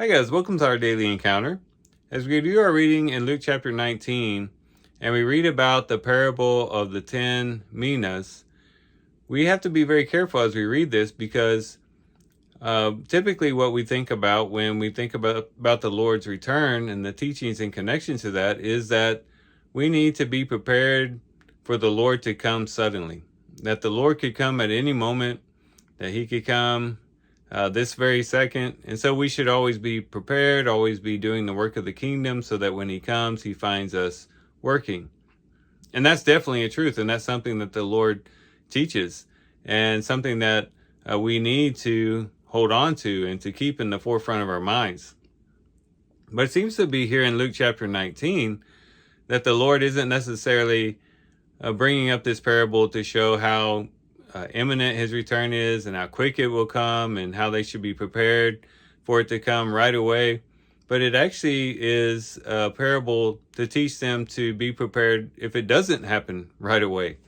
Hi guys, welcome to our daily encounter. As we do our reading in Luke chapter 19, and we read about the parable of the 10 minas, we have to be very careful as we read this because typically what we think about when we think about the Lord's return and the teachings in connection to that is that we need to be prepared for the Lord to come suddenly. That the Lord could come at any moment, that he could come this very second. And so we should always be prepared, always be doing the work of the kingdom so that when he comes, he finds us working. And that's definitely a truth. And that's something that the Lord teaches and something that we need to hold on to and to keep in the forefront of our minds. But it seems to be here in Luke chapter 19 that the Lord isn't necessarily bringing up this parable to show how imminent his return is and how quick it will come and how they should be prepared for it to come right away. But it actually is a parable to teach them to be prepared if it doesn't happen right away.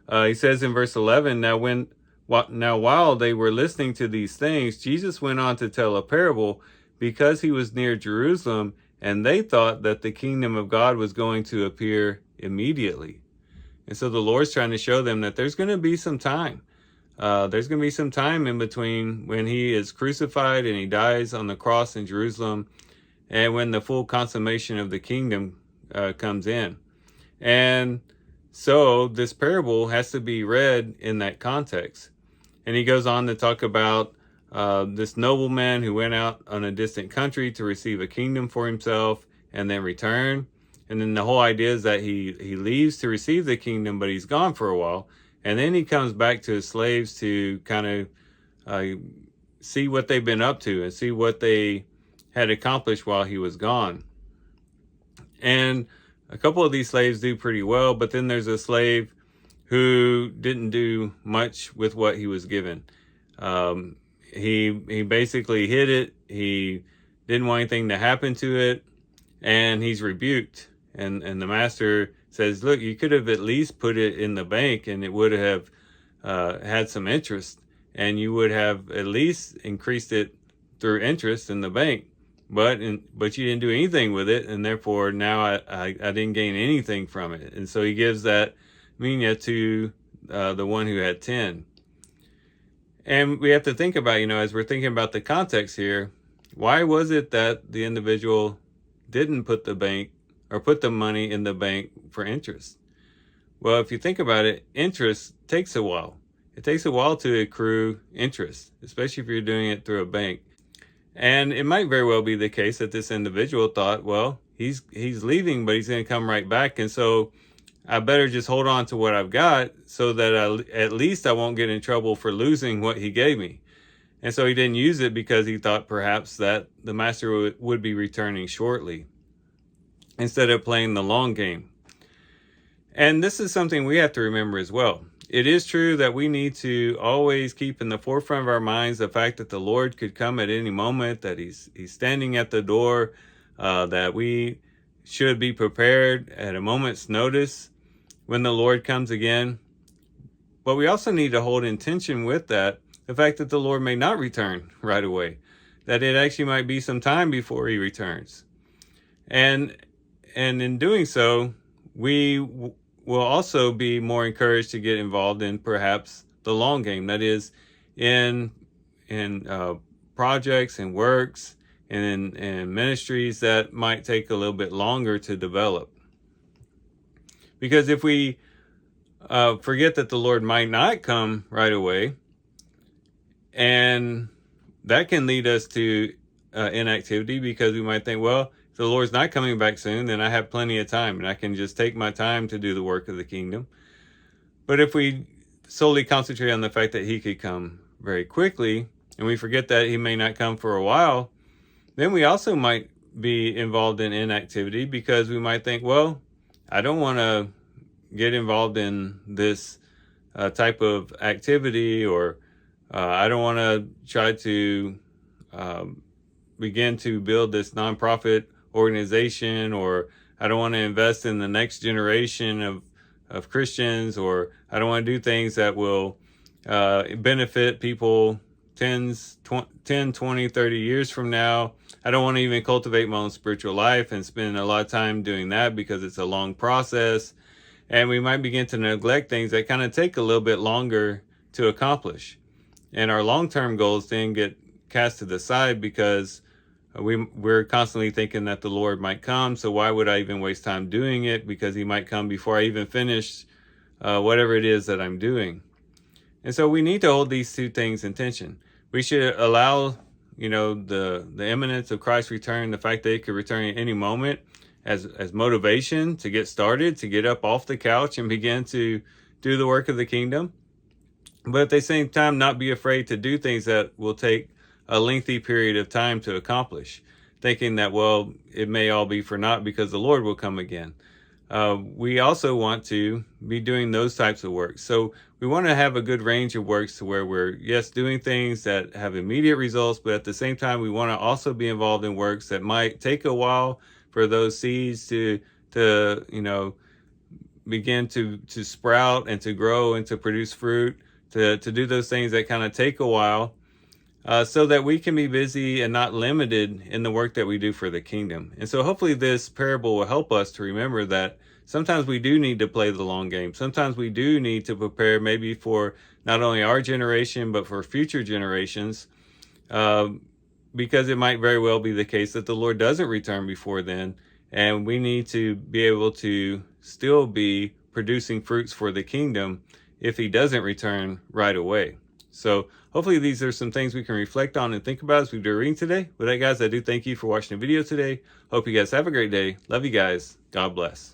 He says in verse 11, Now while they were listening to these things, Jesus went on to tell a parable because he was near Jerusalem and they thought that the kingdom of God was going to appear immediately. And so the Lord's trying to show them that there's going to be some time. There's going to be some time in between when he is crucified and he dies on the cross in Jerusalem and when the full consummation of the kingdom comes in. And so this parable has to be read in that context. And he goes on to talk about this nobleman who went out on a distant country to receive a kingdom for himself and then return. And then the whole idea is that he leaves to receive the kingdom, but he's gone for a while. And then he comes back to his slaves to kind of see what they've been up to and see what they had accomplished while he was gone. And a couple of these slaves do pretty well, but then there's a slave who didn't do much with what he was given. He basically hid it. He didn't want anything to happen to it, and he's rebuked. And the master says, look, you could have at least put it in the bank and it would have had some interest and you would have at least increased it through interest in the bank. But you didn't do anything with it. And therefore now I didn't gain anything from it. And so he gives that mina to the one who had 10. And we have to think about, as we're thinking about the context here, why was it that the individual didn't put the money in the bank for interest? Well, if you think about it, interest takes a while. It takes a while to accrue interest, especially if you're doing it through a bank. And it might very well be the case that this individual thought, well, he's leaving, but he's going to come right back. And so I better just hold on to what I've got so that at least I won't get in trouble for losing what he gave me. And so he didn't use it because he thought perhaps that the master would be returning shortly, instead of playing the long game. And this is something we have to remember as well. It is true that we need to always keep in the forefront of our minds the fact that the Lord could come at any moment, that he's standing at the door, that we should be prepared at a moment's notice when the Lord comes again. But we also need to hold in tension with that the fact that the Lord may not return right away, that it actually might be some time before he returns. And in doing so, we will also be more encouraged to get involved in perhaps the long game. That is, in projects and works and in ministries that might take a little bit longer to develop. Because if we forget that the Lord might not come right away, and that can lead us to inactivity, because we might think, well, if the Lord's not coming back soon, then I have plenty of time and I can just take my time to do the work of the kingdom. But if we solely concentrate on the fact that he could come very quickly and we forget that he may not come for a while, then we also might be involved in inactivity, because we might think, well, I don't want to get involved in this type of activity, or I don't want to try to begin to build this nonprofit organization, or I don't want to invest in the next generation of Christians, or I don't want to do things that will benefit people 10, 20, 30 years from now. I don't want to even cultivate my own spiritual life and spend a lot of time doing that because it's a long process. And we might begin to neglect things that kind of take a little bit longer to accomplish. And our long-term goals then get cast to the side because we're constantly thinking that the Lord might come. So why would I even waste time doing it? Because he might come before I even finish whatever it is that I'm doing. And so we need to hold these two things in tension. We should allow, the imminence of Christ's return, the fact that he could return at any moment, as motivation to get started, to get up off the couch and begin to do the work of the kingdom. But at the same time, not be afraid to do things that will take a lengthy period of time to accomplish, thinking that, well, it may all be for naught because the Lord will come again. We also want to be doing those types of works. So we want to have a good range of works to where we're, yes, doing things that have immediate results, but at the same time, we want to also be involved in works that might take a while for those seeds to begin to sprout and to grow and to produce fruit, to do those things that kind of take a while, so that we can be busy and not limited in the work that we do for the kingdom. And so hopefully this parable will help us to remember that sometimes we do need to play the long game. Sometimes we do need to prepare maybe for not only our generation, but for future generations, because it might very well be the case that the Lord doesn't return before then. And we need to be able to still be producing fruits for the kingdom if he doesn't return right away. So hopefully these are some things we can reflect on and think about as we do reading today. With that, guys, I do thank you for watching the video today. Hope you guys have a great day. Love you guys. God bless.